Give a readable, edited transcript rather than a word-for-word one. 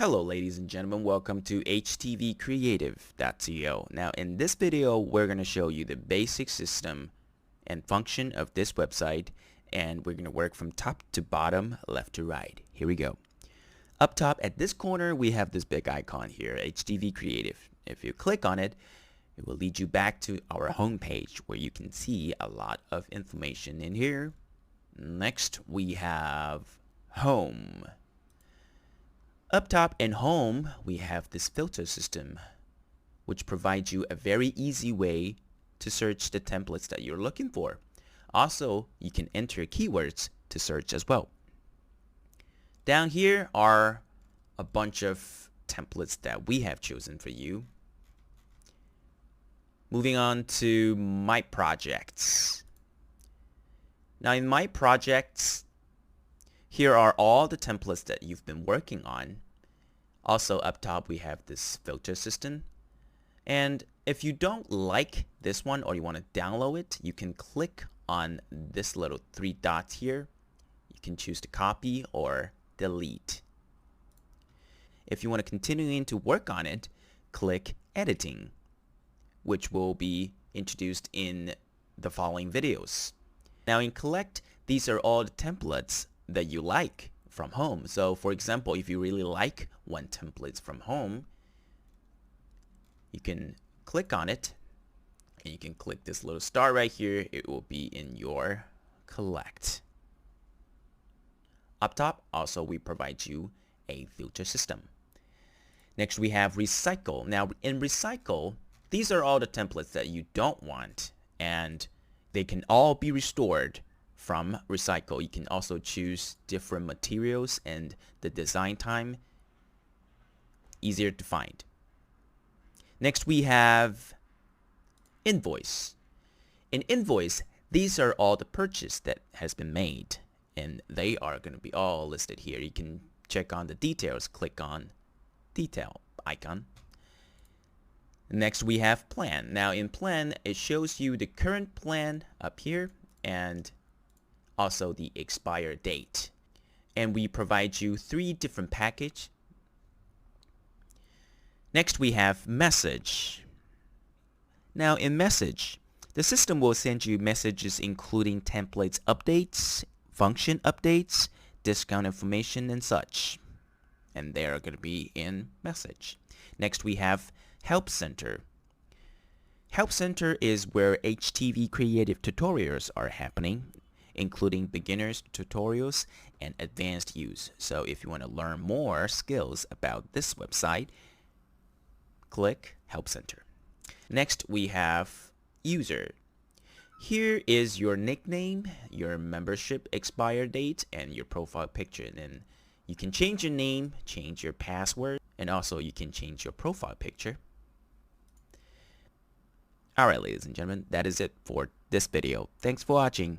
Hello ladies and gentlemen, welcome to HTV Creative.co. Now in this video we're going to show you the basic system and function of this website, and we're going to work from top to bottom, left to right. Here we go. Up top at this corner we have this big icon here, HTV Creative. If you click on it, it will lead you back to our home page where you can see a lot of information in here. Next we have Home. Up top in Home, we have this filter system, which provides you a very easy way to search the templates that you're looking for. Also, you can enter keywords to search as well. Down here are a bunch of templates that we have chosen for you. Moving on to My Projects. Now in My Projects, here are all the templates that you've been working on. Also up top we have this filter system. And if you don't like this one or you want to download it, you can click on this little three dots here. You can choose to copy or delete. If you want to continue to work on it, click Editing, which will be introduced in the following videos. Now in Collect, these are all the templates that you like from Home. So for example, if you really like one template from Home, you can click on it and you can click this little star right here. It will be in your Collect. Up top also we provide you a filter system. Next we have Recycle. Now in Recycle, these are all the templates that you don't want, and they can all be restored from Recycle. You can also choose different materials and the design time, easier to find. Next we have Invoice. In Invoice, these are all the purchase that has been made, and they are going to be all listed here. You can check on the details, click on detail icon. Next we have Plan. Now in Plan, it shows you the current plan up here and also the expire date. And we provide you 3 different packages. Next we have Message. Now in Message, the system will send you messages including templates updates, function updates, discount information and such. And they are going to be in Message. Next we have Help Center. Help Center is where HTV Creative tutorials are happening, including beginners tutorials and advanced use. So if you want to learn more skills about this website, click Help Center. Next we have User. Here is your nickname, your membership expire date, and your profile picture. And then you can change your name, change your password, and also you can change your profile picture. Alright ladies and gentlemen, that is it for this video. Thanks for watching.